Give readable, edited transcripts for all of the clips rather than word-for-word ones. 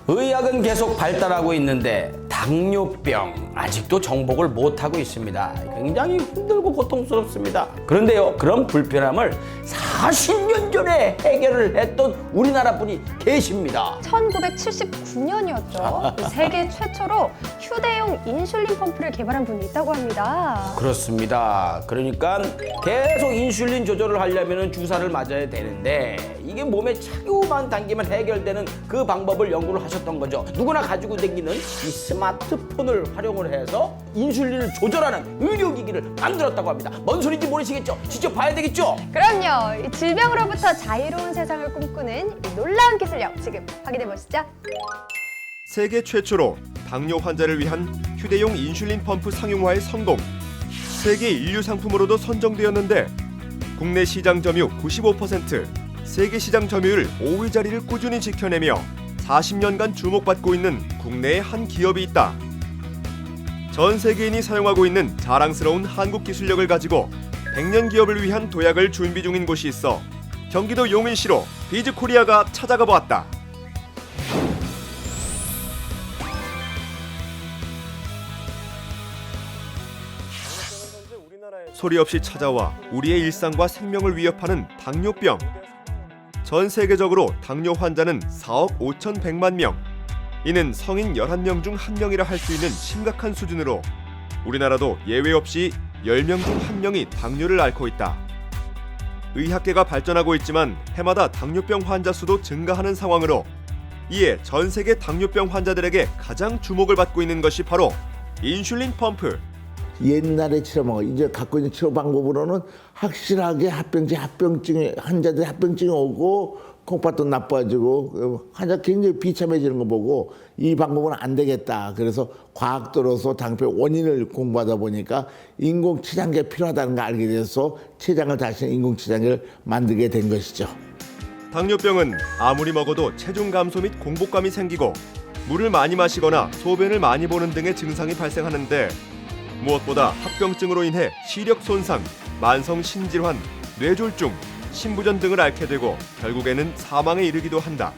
의학은 계속 발달하고 있는데 당뇨병 아직도 정복을 못하고 있습니다. 굉장히 힘들고 고통스럽습니다. 그런데요, 그런 불편함을 40년 전에 해결을 했던 우리나라 분이 계십니다. 1979년이었죠. 세계 최초로 휴대용 인슐린 펌프를 개발한 분이 있다고 합니다. 그렇습니다. 그러니까 계속 인슐린 조절을 하려면 주사를 맞아야 되는데 이게 몸에 자꾸만 당기면 해결되는 그 방법을 연구를 하셨던 거죠. 누구나 가지고 다니는 이 스마트폰을 활용을 해서 인슐린을 조절하는 의료기기를 만들었다고 합니다. 뭔 소리인지 모르시겠죠? 직접 봐야 되겠죠? 그럼요. 이 질병으로부터 자유로운 세상을 꿈꾸는 이 놀라운 기술력 지금 확인해 보시죠. 세계 최초로 당뇨 환자를 위한 휴대용 인슐린 펌프 상용화에 성공. 세계 인류 상품으로도 선정되었는데 국내 시장 점유율 95%, 세계 시장 점유율 5위 자리를 꾸준히 지켜내며 40년간 주목받고 있는 국내의 한 기업이 있다. 전 세계인이 사용하고 있는 자랑스러운 한국 기술력을 가지고 100년 기업을 위한 도약을 준비 중인 곳이 있어 경기도 용인시로 비즈코리아가 찾아가 보았다. 소리 없이 찾아와 우리의 일상과 생명을 위협하는 당뇨병. 전 세계적으로 당뇨 환자는 4억 5,100만 명. 이는 성인 11명 중 1명이라 할 수 있는 심각한 수준으로 우리나라도 예외 없이 10명 중 1명이 당뇨를 앓고 있다. 의학계가 발전하고 있지만 해마다 당뇨병 환자 수도 증가하는 상황으로 이에 전 세계 당뇨병 환자들에게 가장 주목을 받고 있는 것이 바로 인슐린 펌프. 옛날에 치료 방법, 이제 갖고 있는 치료 방법으로는 확실하게 합병증이 환자들이 합병증이 오고 콩팥도 나빠지고 환자 굉장히 비참해지는 거 보고 이 방법은 안 되겠다. 그래서 과학도로서 당뇨 원인을 공부하다 보니까 인공치장기가 필요하다는 걸 알게 돼서 췌장을 다시 인공치장기를 만들게 된 것이죠. 당뇨병은 아무리 먹어도 체중 감소 및 공복감이 생기고 물을 많이 마시거나 소변을 많이 보는 등의 증상이 발생하는데 무엇보다 합병증으로 인해 시력 손상, 만성 신질환, 뇌졸중, 신부전 등을 앓게 되고 결국에는 사망에 이르기도 한다.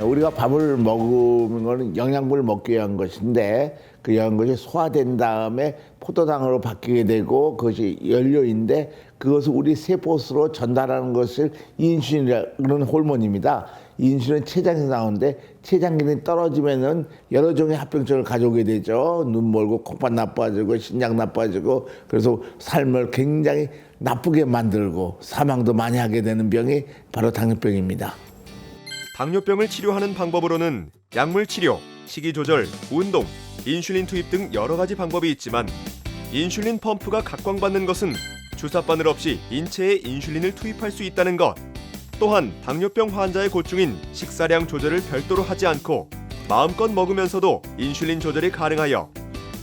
우리가 밥을 먹는 거는 영양분을 먹기 위한 것인데 그 영양분이 소화된 다음에 포도당으로 바뀌게 되고 그것이 연료인데 그것을 우리 세포로 전달하는 것을 인슐린이라는 호르몬입니다. 인슐린 췌장에서 나오는데 췌장 기능이 떨어지면은 여러 종의 합병증을 가져오게 되죠. 눈 멀고 콩팥 나빠지고 신장 나빠지고 그래서 삶을 굉장히 나쁘게 만들고 사망도 많이 하게 되는 병이 바로 당뇨병입니다. 당뇨병을 치료하는 방법으로는 약물 치료, 식이 조절, 운동, 인슐린 투입 등 여러 가지 방법이 있지만 인슐린 펌프가 각광받는 것은 주사바늘 없이 인체에 인슐린을 투입할 수 있다는 것. 또한 당뇨병 환자의 고충인 식사량 조절을 별도로 하지 않고 마음껏 먹으면서도 인슐린 조절이 가능하여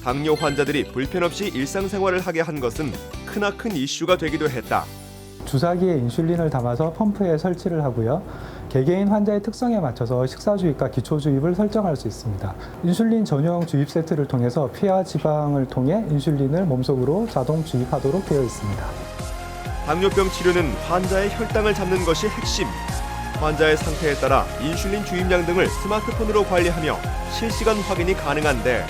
당뇨 환자들이 불편 없이 일상생활을 하게 한 것은 크나큰 이슈가 되기도 했다. 주사기에 인슐린을 담아서 펌프에 설치를 하고요. 개개인 환자의 특성에 맞춰서 식사 주입과 기초 주입을 설정할 수 있습니다. 인슐린 전용 주입 세트를 통해서 피와 지방을 통해 인슐린을 몸속으로 자동 주입하도록 되어 있습니다. 당뇨병 치료는 환자의 혈당을 잡는 것이 핵심. 환자의 상태에 따라 인슐린 주입량 등을 스마트폰으로 관리하며 실시간 확인이 가능한데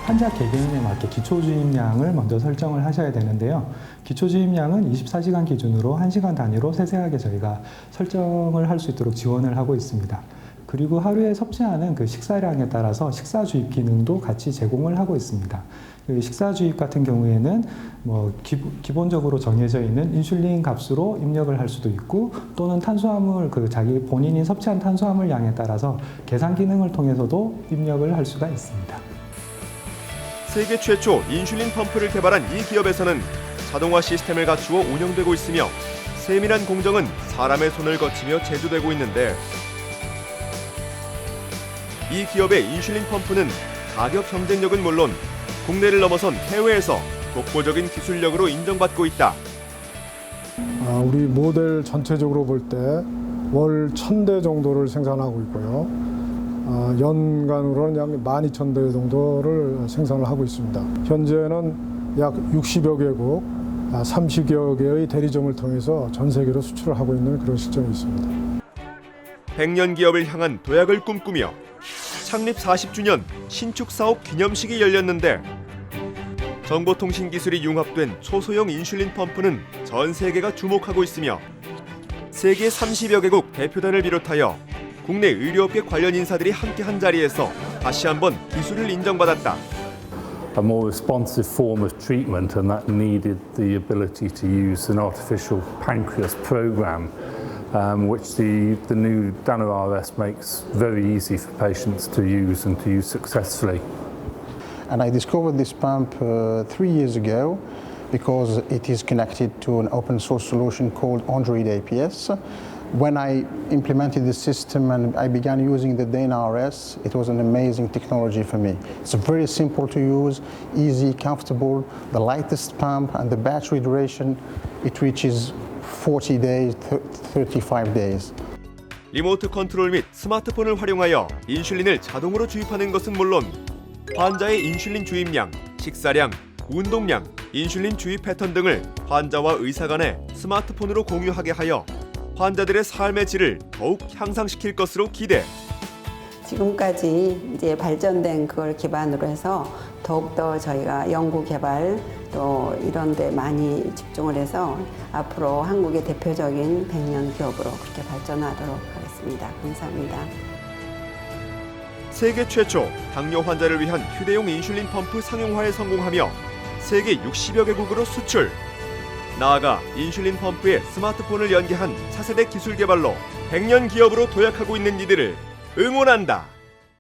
환자 개개인에 맞게 기초 주입량을 먼저 설정을 하셔야 되는데요. 기초 주입량은 24시간 기준으로 1시간 단위로 세세하게 저희가 설정을 할 수 있도록 지원을 하고 있습니다. 그리고 하루에 섭취하는 그 식사량에 따라서 식사 주입 기능도 같이 제공을 하고 있습니다. 식사 주입 같은 경우에는 기본적으로 정해져 있는 인슐린 값으로 입력을 할 수도 있고 또는 탄수화물 자기 본인이 섭취한 탄수화물 양에 따라서 계산 기능을 통해서도 입력을 할 수가 있습니다. 세계 최초 인슐린 펌프를 개발한 이 기업에서는 자동화 시스템을 갖추어 운영되고 있으며 세밀한 공정은 사람의 손을 거치며 제조되고 있는데 이 기업의 인슐린 펌프는 가격 경쟁력은 물론 국내를 넘어선 해외에서 독보적인 기술력으로 인정받고 있다. 우리 모델 전체적으로 볼 때 월 1,000대 정도를 생산하고 있고요. 연간으로는 약 12,000대 정도를 생산을 하고 있습니다. 현재는 약 60여 개국, 30여 개의 대리점을 통해서 전 세계로 수출을 하고 있는 그런 시점이 있습니다. 100년 기업을 향한 도약을 꿈꾸며 창립 40주년 신축 사업 기념식이 열렸는데 정보통신 기술이 융합된 초소형 인슐린 펌프는 전 세계가 주목하고 있으며 세계 30여 개국 대표단을 비롯하여 국내 의료업계 관련 인사들이 함께한 자리에서 다시 한번 기술을 인정받았다. A more responsive form of treatment, and that needed the ability to use an artificial pancreas program, which the new Dano RS makes very easy for patients to use and to use successfully. And I discovered this pump 3 years ago because it is connected to an open source solution called Android APS. When I implemented the system and I began using the Dana RS, it was an amazing technology for me. It's very simple to use, easy, comfortable, the lightest pump, and the battery duration, it reaches 40 days, 35 days. 리모트 컨트롤 및 스마트폰을 활용하여 인슐린을 자동으로 주입하는 것은 물론 환자의 인슐린 주입량, 식사량, 운동량, 인슐린 주입 패턴 등을 환자와 의사 간에 스마트폰으로 공유하게 하여 환자들의 삶의 질을 더욱 향상시킬 것으로 기대. 지금까지 이제 발전된 그걸 기반으로 해서 더욱더 저희가 연구 개발 또 이런 데 많이 집중을 해서 앞으로 한국의 대표적인 100년 기업으로 그렇게 발전하도록 하겠습니다. 감사합니다. 세계 최초 당뇨 환자를 위한 휴대용 인슐린 펌프 상용화에 성공하며 세계 60여 개국으로 수출. 나아가 인슐린 펌프에 스마트폰을 연계한 차세대 기술 개발로 100년 기업으로 도약하고 있는 이들을 응원한다.